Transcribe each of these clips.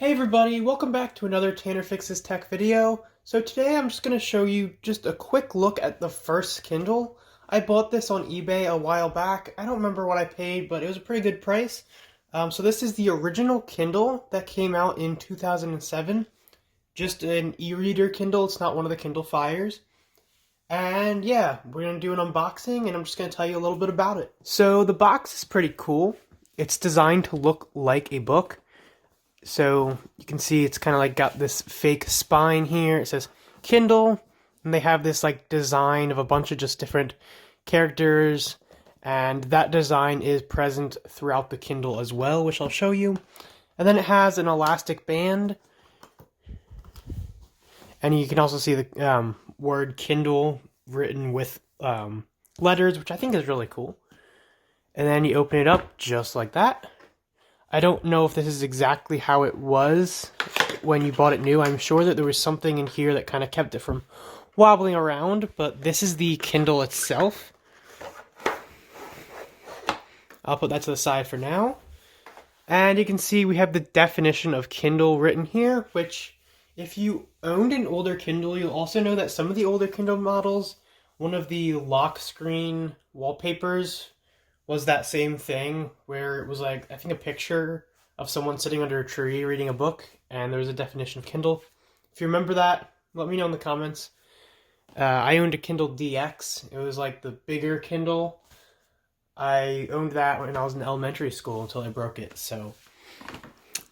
Hey everybody, welcome back to another Tanner Fixes Tech video. So today I'm just going to show you just a quick look at the first Kindle. I bought this on eBay a while back. I don't remember what I paid, but it was a pretty good price. So this is the original Kindle that came out in 2007. Just an e-reader Kindle, it's not one of the Kindle Fires. And yeah, we're going to do an unboxing and I'm just going to tell you a little bit about it. So the box is pretty cool. It's designed to look like a book. So you can see it's kind of like got this fake spine here. It says Kindle, and they have this like design of a bunch of just different characters, and that design is present throughout the Kindle as well, which I'll show you. And then it has an elastic band, and you can also see the word Kindle written with letters, which I think is really cool. And then you open it up just like that. I don't know if this is exactly how it was when you bought it new. I'm sure that there was something in here that kind of kept it from wobbling around, but this is the Kindle itself. I'll put that to the side for now. And you can see we have the definition of Kindle written here, which if you owned an older Kindle, you'll also know that some of the older Kindle models, one of the lock screen wallpapers was that same thing where it was like, I think, a picture of someone sitting under a tree reading a book, and there was a definition of Kindle. If you remember that, let me know in the comments. I owned a Kindle DX. It was like the bigger Kindle. I owned that when I was in elementary school until I broke it. So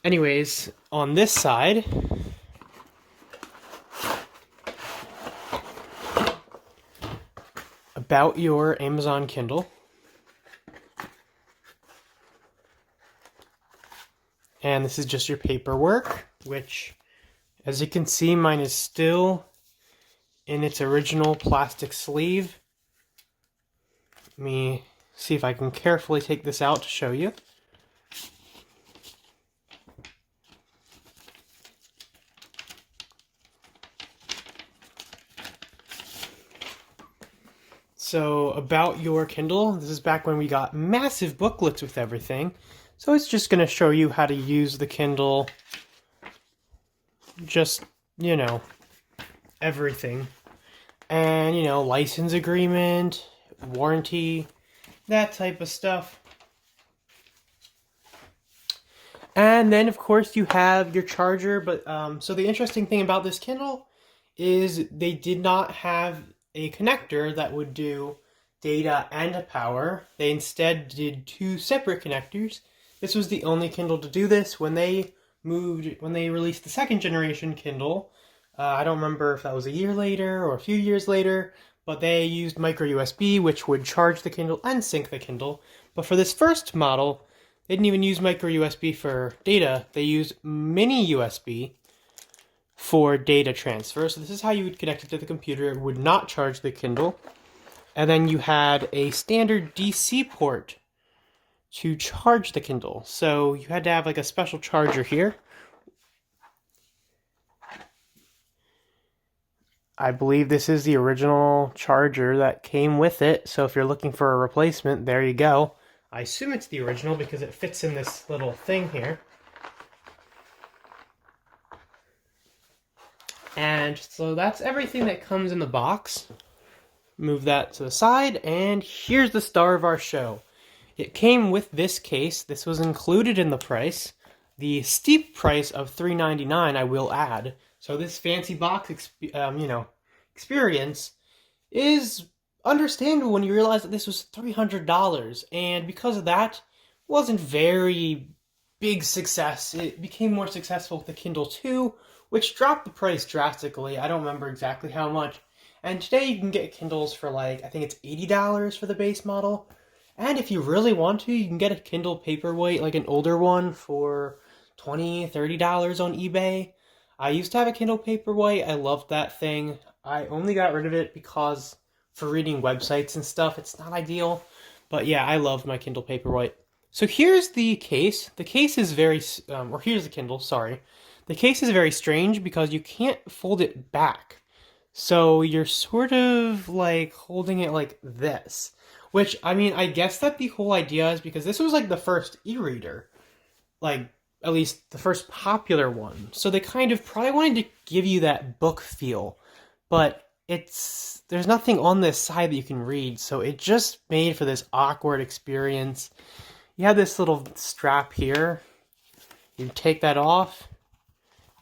anyways, on this side, about your Amazon Kindle. And this is just your paperwork, which, as you can see, mine is still in its original plastic sleeve. Let me see if I can carefully take this out to show you. So, about your Kindle, this is back when we got massive booklets with everything. So it's just going to show you how to use the Kindle, just, everything. And, license agreement, warranty, that type of stuff. And then, of course, you have your charger. But so the interesting thing about this Kindle is they did not have a connector that would do data and power. They instead did two separate connectors. This was the only Kindle to do this. When they released the second generation Kindle, I don't remember if that was a year later or a few years later, but they used micro USB, which would charge the Kindle and sync the Kindle. But for this first model, they didn't even use micro USB for data. They used mini USB for data transfer. So this is how you would connect it to the computer. It would not charge the Kindle. And then you had a standard DC port to charge the Kindle. So you had to have like a special charger here. I believe this is the original charger that came with it. So if you're looking for a replacement, there you go. I assume it's the original because it fits in this little thing here. And so that's everything that comes in the box. Move that to the side, and here's the star of our show. It came with this case. This was included in the price. The steep price of $3.99, I will add. So this fancy box, experience is understandable when you realize that this was $300. And because of that, it wasn't very big success. It became more successful with the Kindle 2, which dropped the price drastically. I don't remember exactly how much. And today you can get Kindles for I think it's $80 for the base model. And if you really want to, you can get a Kindle Paperweight, like an older one, for $20, $30 on eBay. I used to have a Kindle Paperweight. I loved that thing. I only got rid of it because for reading websites and stuff, it's not ideal. But yeah, I love my Kindle Paperweight. So here's the case. The case is here's the Kindle, sorry. The case is very strange because you can't fold it back. So you're sort of like holding it like this. Which, I mean, I guess that the whole idea is because this was like the first e-reader. Like, at least the first popular one. So they kind of probably wanted to give you that book feel, but there's nothing on this side that you can read, so it just made for this awkward experience. You have this little strap here. You take that off,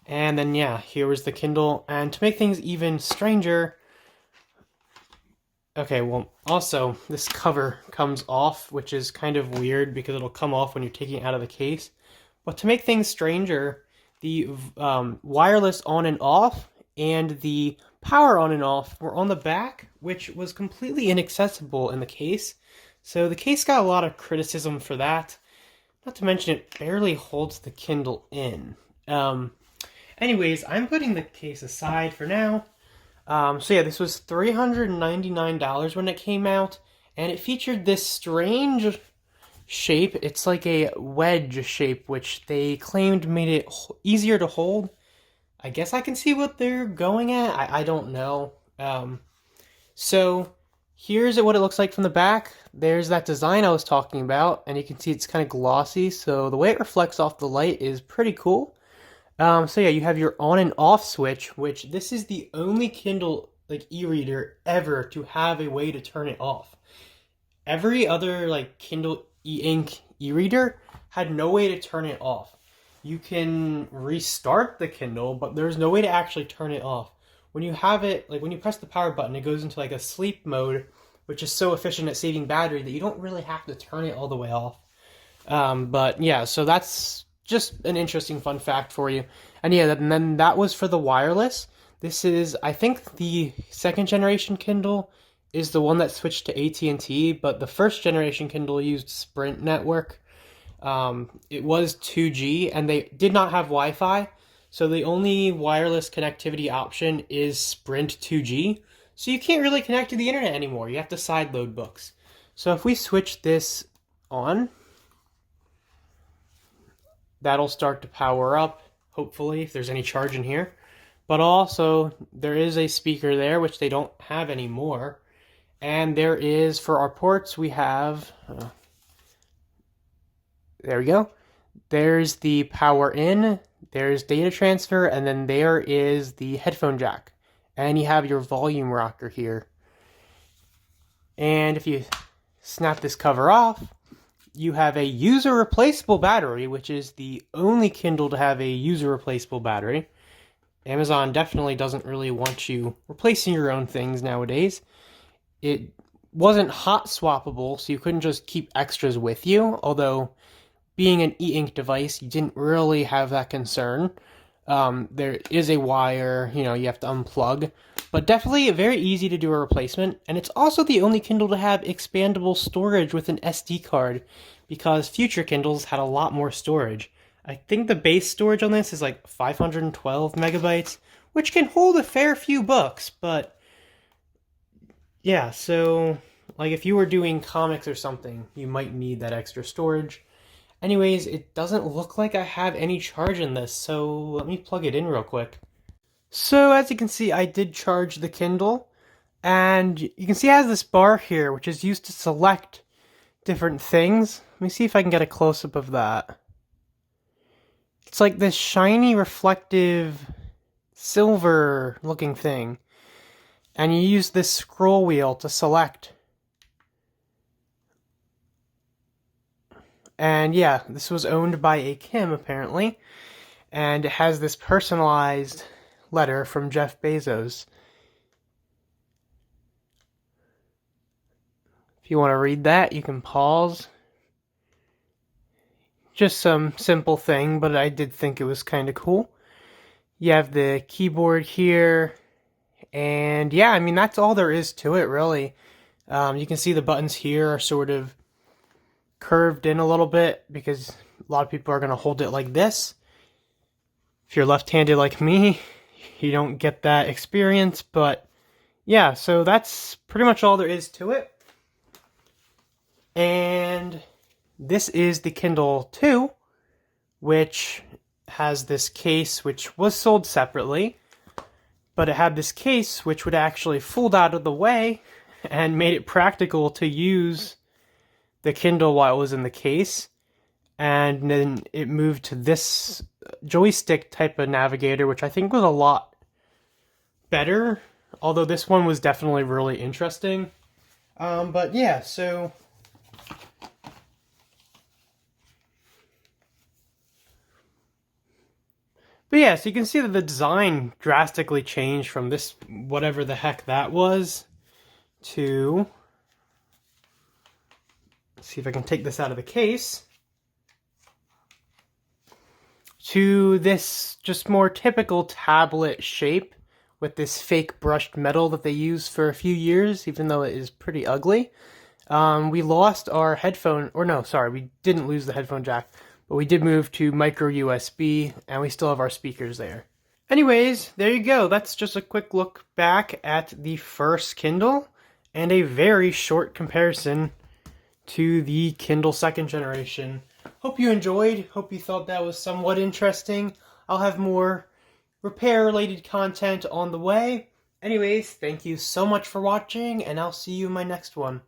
and then yeah, here was the Kindle. And to make things even stranger, okay, well, also this cover comes off, which is kind of weird because it'll come off when you're taking it out of the case. But to make things stranger, the wireless on and off and the power on and off were on the back, which was completely inaccessible in the case. So the case got a lot of criticism for that. Not to mention it barely holds the Kindle in. Anyways, I'm putting the case aside for now. So yeah, this was $399 when it came out, and it featured this strange shape. It's like a wedge shape, which they claimed made it easier to hold. I guess I can see what they're going at. I don't know. So here's what it looks like from the back. There's that design I was talking about, and you can see it's kind of glossy, so the way it reflects off the light is pretty cool. So yeah, you have your on and off switch, which this is the only Kindle like e-reader ever to have a way to turn it off. Every other like Kindle e-ink e-reader had no way to turn it off. You can restart the Kindle, but there's no way to actually turn it off. When you have it, like when you press the power button, it goes into like a sleep mode, which is so efficient at saving battery that you don't really have to turn it all the way off. But yeah, so that's just an interesting fun fact for you. And yeah, and then that was for the wireless. This is, I think the second generation Kindle is the one that switched to AT&T, but the first generation Kindle used Sprint network. It was 2G, and they did not have Wi-Fi, so the only wireless connectivity option is Sprint 2G. So you can't really connect to the internet anymore. You have to sideload books. So if we switch this on, that'll start to power up, hopefully, if there's any charge in here. But also, there is a speaker there, which they don't have anymore. And there is, for our ports, we have... there we go. There's the power in, there's data transfer, and then there is the headphone jack. And you have your volume rocker here. And if you snap this cover off, you have a user replaceable battery, which is the only Kindle to have a user replaceable battery. Amazon definitely doesn't really want you replacing your own things nowadays. It wasn't hot swappable, so you couldn't just keep extras with you, although being an e-ink device, you didn't really have that concern. There is a wire, you have to unplug, but definitely very easy to do a replacement. And it's also the only Kindle to have expandable storage with an SD card, because future Kindles had a lot more storage. I think the base storage on this is like 512 megabytes, which can hold a fair few books, but yeah, so like if you were doing comics or something, you might need that extra storage. Anyways, it doesn't look like I have any charge in this, so let me plug it in real quick. So as you can see, I did charge the Kindle, and you can see it has this bar here, which is used to select different things. Let me see if I can get a close-up of that. It's like this shiny, reflective, silver-looking thing, and you use this scroll wheel to select. And yeah, this was owned by a Kim, apparently. And it has this personalized letter from Jeff Bezos. If you want to read that, you can pause. Just some simple thing, but I did think it was kind of cool. You have the keyboard here. And yeah, I mean, that's all there is to it, really. You can see the buttons here are sort of curved in a little bit because a lot of people are going to hold it like this. If you're left-handed like me, you don't get that experience, but yeah, so that's pretty much all there is to it. And this is the Kindle 2, which has this case which was sold separately, but it had this case which would actually fold out of the way and made it practical to use the Kindle while it was in the case. and then it moved to this joystick type of navigator, which I think was a lot better, although this one was definitely really interesting. But yeah, so but yeah, so you can see that the design drastically changed from this, whatever the heck that was, to, let's see if I can take this out of the case, to this just more typical tablet shape with this fake brushed metal that they used for a few years, even though it is pretty ugly. We lost our headphone, or no, sorry, we didn't lose the headphone jack, but we did move to micro USB, and we still have our speakers there. Anyways, there you go. That's just a quick look back at the first Kindle, and a very short comparison to the Kindle second generation. Hope you enjoyed. Hope you thought that was somewhat interesting. I'll have more repair-related content on the way. Anyways, thank you so much for watching, and I'll see you in my next one.